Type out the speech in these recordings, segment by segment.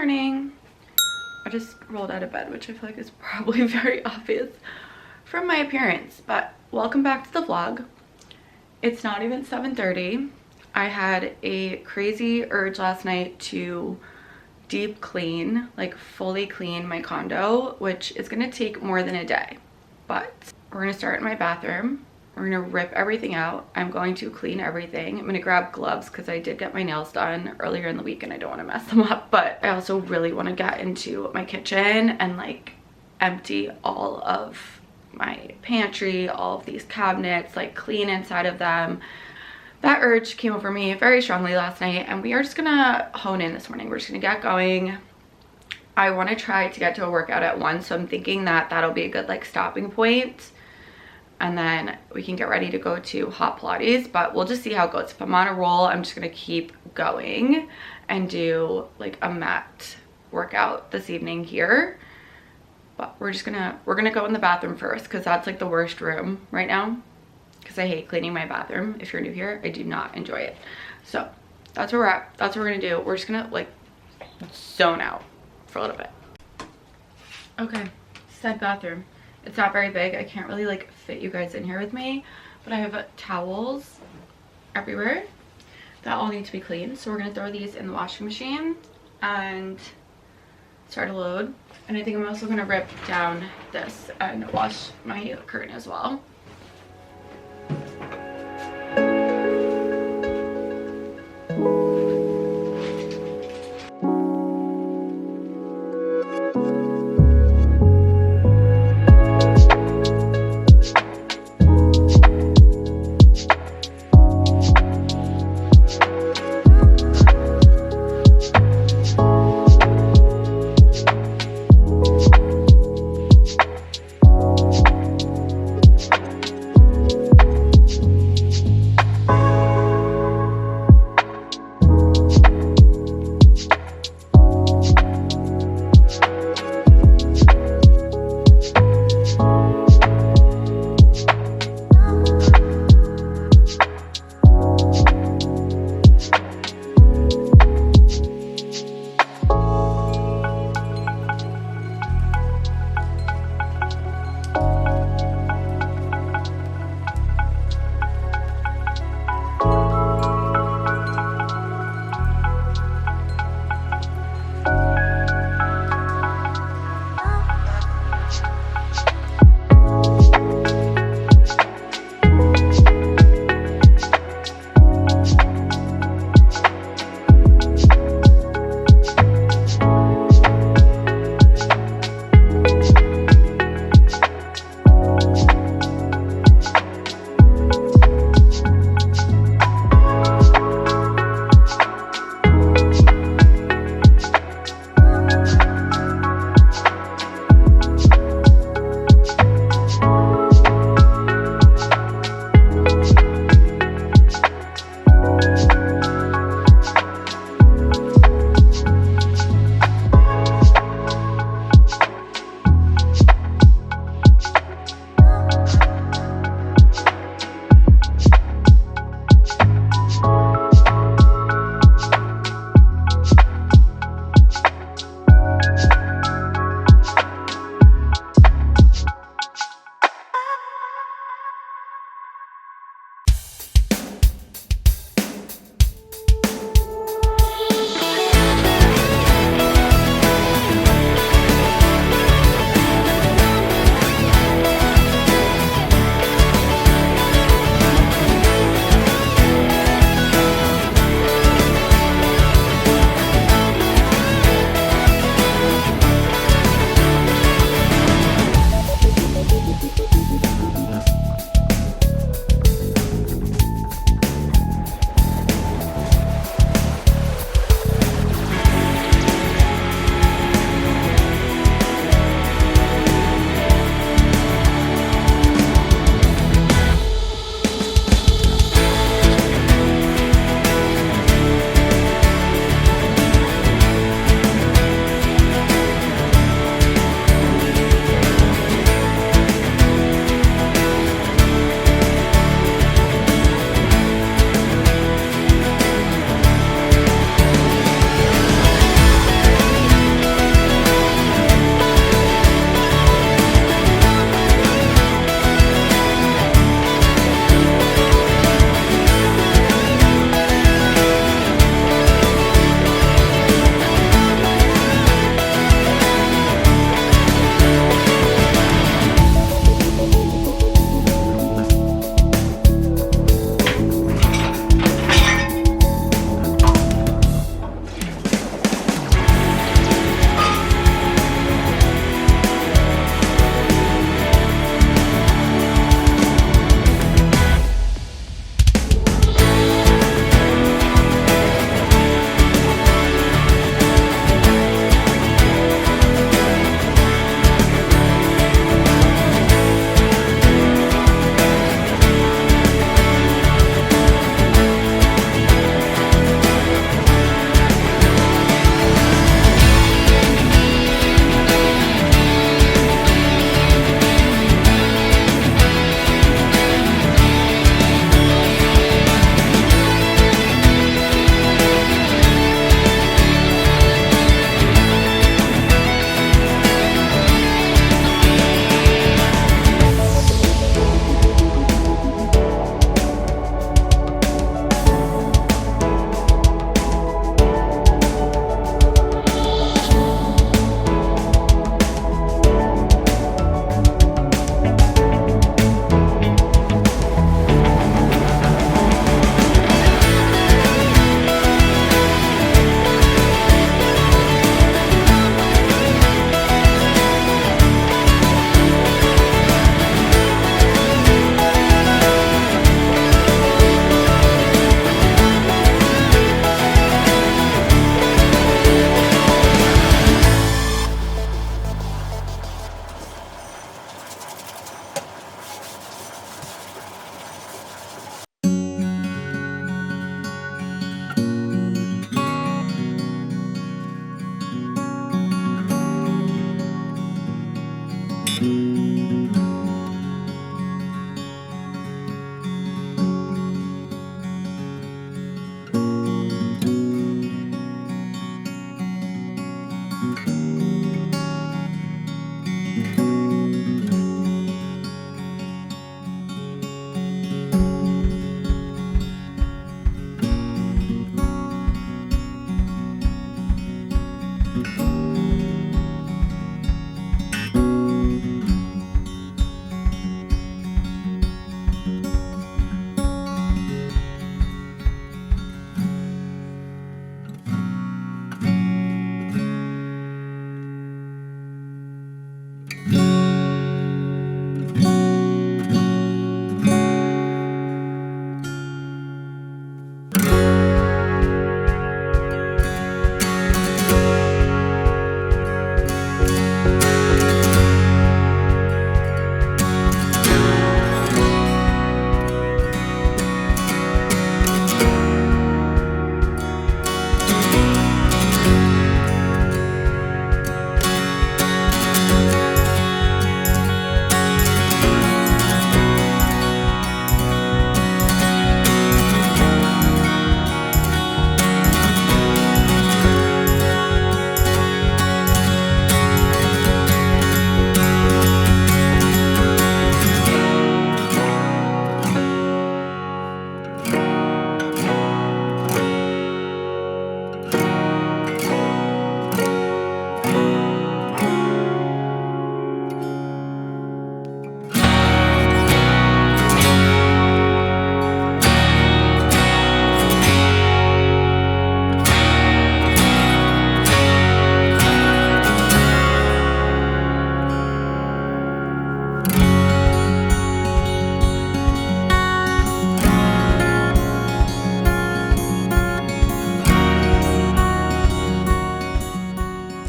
morning. I just rolled out of bed, which I feel like is probably very obvious from my appearance, but welcome back to the vlog. It's not even 7:30. I had a crazy urge last night to deep clean, like fully clean my condo, which is gonna take more than a day, but we're gonna start in my bathroom. We're gonna rip everything out. I'm going to clean everything. I'm gonna grab gloves because I did get my nails done earlier in the week and I don't want to mess them up, but I also really want to get into my kitchen and like empty all of my pantry, all of these cabinets, like clean inside of them. That urge came over me very strongly last night, and we are just gonna hone in this morning. We're just gonna get going. I want to try to get to a workout at 1, so I'm thinking that that'll be a good like stopping point, and then we can get ready to go to hot Pilates, but we'll just see how it goes. If I'm on a roll, I'm just gonna keep going and do like a mat workout this evening here. But we're gonna go in the bathroom first because that's like the worst room right now, because I hate cleaning my bathroom. If you're new here, I do not enjoy it. So that's where we're at. That's what we're gonna do. We're just gonna like zone out for a little bit. Okay, said bathroom. It's not very big. I can't really like fit you guys in here with me, but I have towels everywhere that all need to be cleaned. So we're gonna throw these in the washing machine and start a load. And I think I'm also gonna rip down this and wash my curtain as well.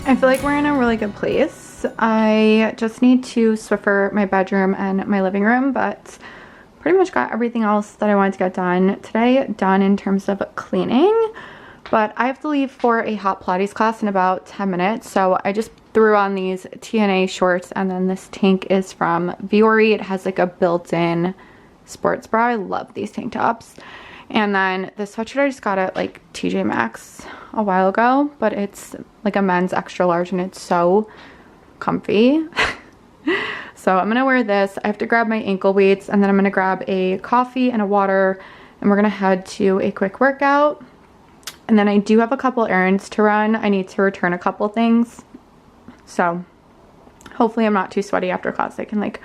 I feel like we're in a really good place. I just need to Swiffer my bedroom and my living room, but pretty much got everything else that I wanted to get done today done in terms of cleaning. But I have to leave for a hot Pilates class in about 10 minutes, so I just threw on these TNA shorts, and then this tank is from Viore. It has like a built-in sports bra. I love these tank tops. And then the sweatshirt I just got at like TJ Maxx a while ago, but it's like a men's extra large and it's so comfy. So I'm gonna wear this. I have to grab my ankle weights, and then I'm gonna grab a coffee and a water, and we're gonna head to a quick workout. And then I do have a couple errands to run. I need to return a couple things. So hopefully I'm not too sweaty after class. I can like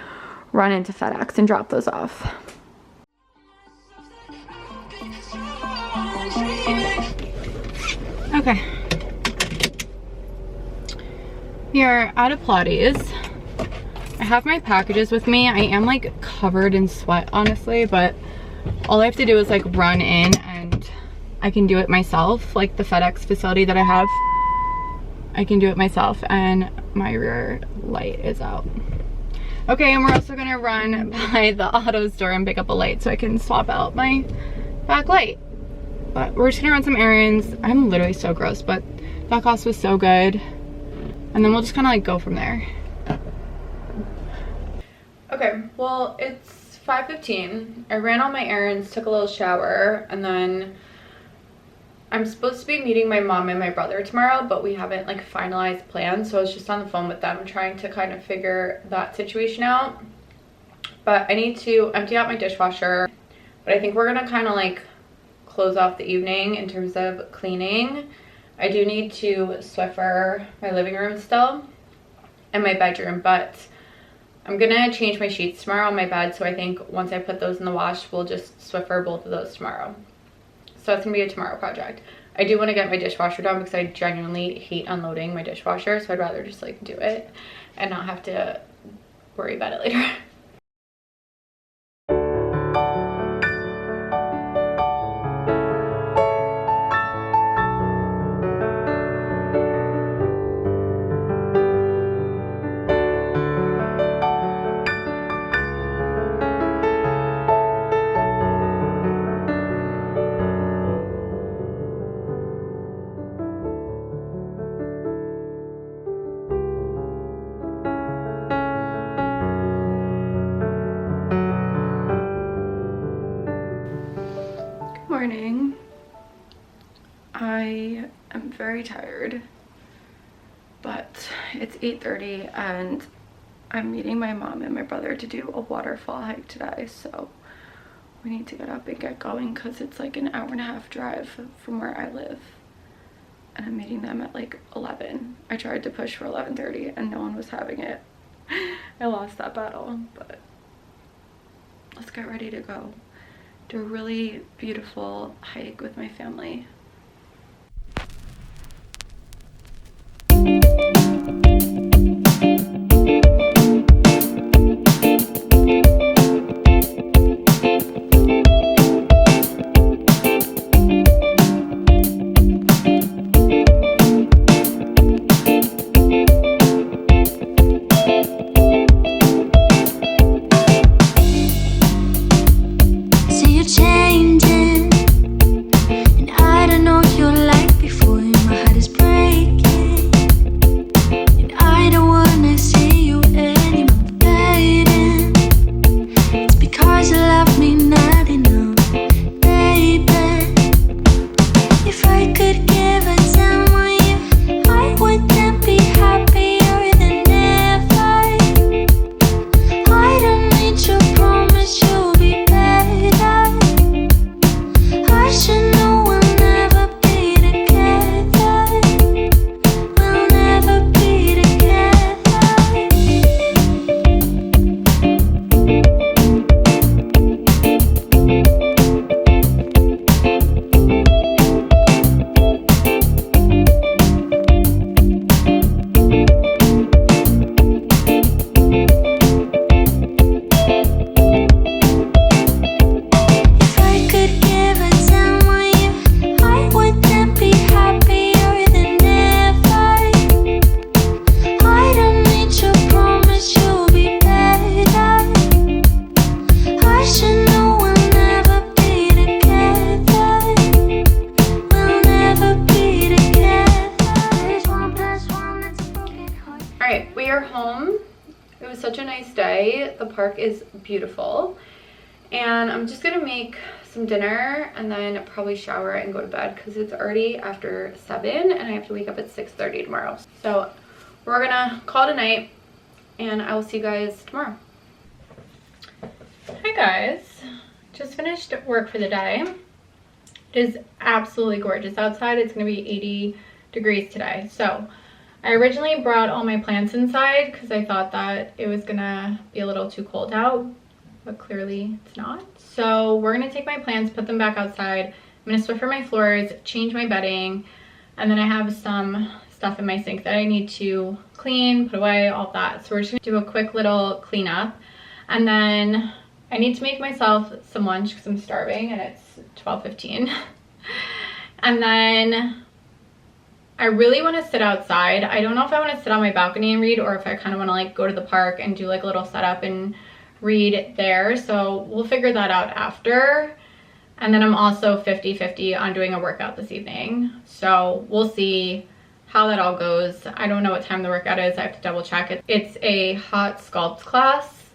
run into FedEx and drop those off. Okay. We are out of Pilates. I have my packages with me. I am like covered in sweat, honestly, but all I have to do is like run in and I can do it myself. Like the FedEx facility that I have, I can do it myself, and my rear light is out. Okay, and we're also gonna run by the auto store and pick up a light so I can swap out my back light. But we're just gonna run some errands. I'm literally so gross, but that class was so good. And then we'll just kind of like go from there. Okay, well, it's 5:15. I ran all my errands, took a little shower, and then I'm supposed to be meeting my mom and my brother tomorrow, but we haven't like finalized plans, so I was just on the phone with them trying to kind of figure that situation out. But I need to empty out my dishwasher, but I think we're gonna kind of like close off the evening in terms of cleaning. I do need to Swiffer my living room still and my bedroom, but I'm gonna change my sheets tomorrow on my bed, so I think once I put those in the wash, we'll just Swiffer both of those tomorrow. So that's gonna be a tomorrow project. I do want to get my dishwasher done because I genuinely hate unloading my dishwasher, so I'd rather just like do it and not have to worry about it later. Morning. I am very tired. but it's 8:30 and I'm meeting my mom and my brother to do a waterfall hike today, so we need to get up and get going because it's like an hour and a half drive from where I live, and I'm meeting them at like 11. I tried to push for 11:30 and no one was having it. I lost that battle, but let's get ready to go do a really beautiful hike with my family. Such a nice day. The park is beautiful, and I'm just gonna make some dinner and then probably shower and go to bed because it's already after 7 and I have to wake up at 6:30 tomorrow. So we're gonna call it a night and I will see you guys tomorrow. Hi guys, just finished work for the day. It is absolutely gorgeous outside. It's gonna be 80 degrees today. So I originally brought all my plants inside because I thought that it was gonna be a little too cold out, but clearly it's not. So we're gonna take my plants, put them back outside. I'm gonna Swiffer my floors, change my bedding, and then I have some stuff in my sink that I need to clean, put away, all that. So we're just gonna do a quick little cleanup. And then I need to make myself some lunch because I'm starving and it's 12:15. And then I really want to sit outside. I don't know if I want to sit on my balcony and read or if I kind of want to like go to the park and do like a little setup and read there. So we'll figure that out after. And then I'm also 50-50 on doing a workout this evening. So we'll see how that all goes. I don't know what time the workout is. I have to double check it. It's a hot sculpt class.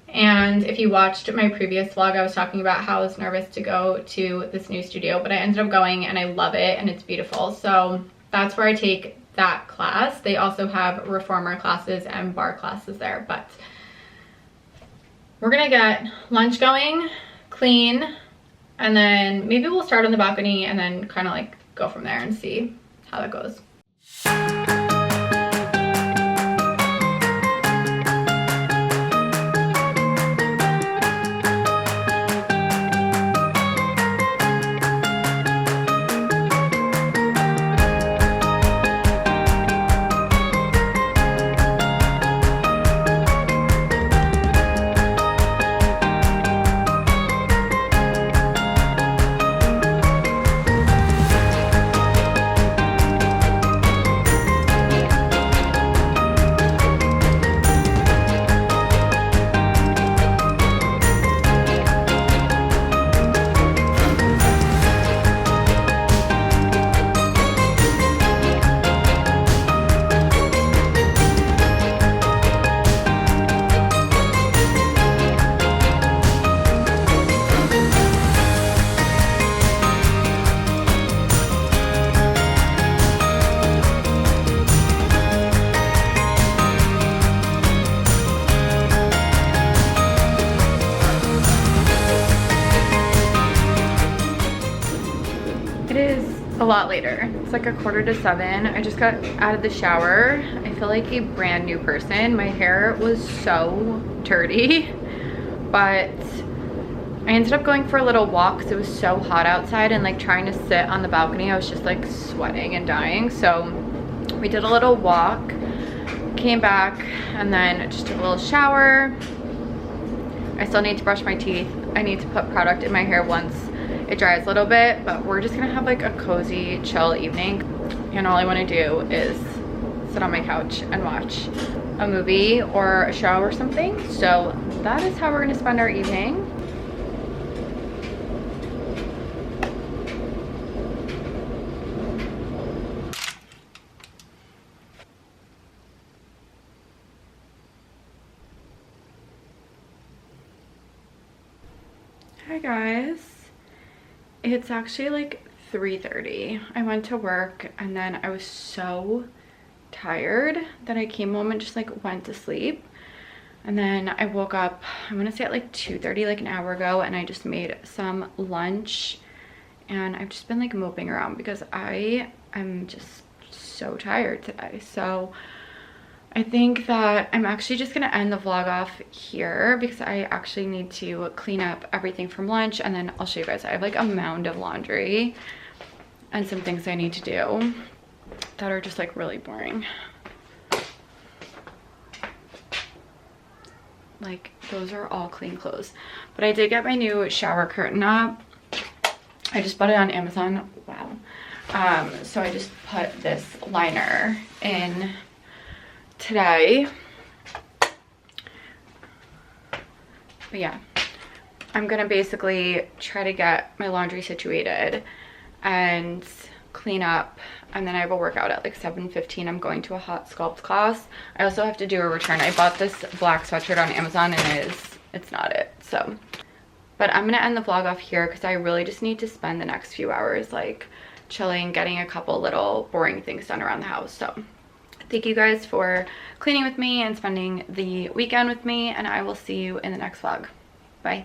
And if you watched my previous vlog, I was talking about how I was nervous to go to this new studio, but I ended up going and I love it and it's beautiful. So that's where I take that class. They also have reformer classes and bar classes there, but we're gonna get lunch going, clean, and then maybe we'll start on the balcony and then kind of like go from there and see how that goes. lot later. It's like 6:45. I just got out of the shower. I feel like a brand new person. My hair was so dirty, but I ended up going for a little walk because it was so hot outside, and like trying to sit on the balcony, I was just like sweating and dying. So we did a little walk, came back, and then just took a little shower. I still need to brush my teeth. I need to put product in my hair once it dries a little bit, but we're just gonna have like a cozy, chill evening. And all I wanna do is sit on my couch and watch a movie or a show or something. So that is how we're gonna spend our evening. Hi guys. It's actually like 3:30. I went to work and then I was so tired that I came home and just like went to sleep. And then I woke up, I want to say at like 2:30, like an hour ago, and I just made some lunch. And I've just been like moping around because I am just so tired today. So I think that I'm actually just gonna end the vlog off here because I actually need to clean up everything from lunch, and then I'll show you guys. I have like a mound of laundry and some things I need to do that are just like really boring. Like those are all clean clothes. But I did get my new shower curtain up. I just bought it on Amazon. Wow. So I just put this liner in today. But yeah, I'm gonna basically try to get my laundry situated and clean up, and then I have a workout at like 7:15. I'm going to a hot sculpt class. I also have to do a return. I bought this black sweatshirt on Amazon and it's not it. So, but I'm gonna end the vlog off here because I really just need to spend the next few hours like chilling, getting a couple little boring things done around the house. So thank you guys for cleaning with me and spending the weekend with me, and I will see you in the next vlog. Bye.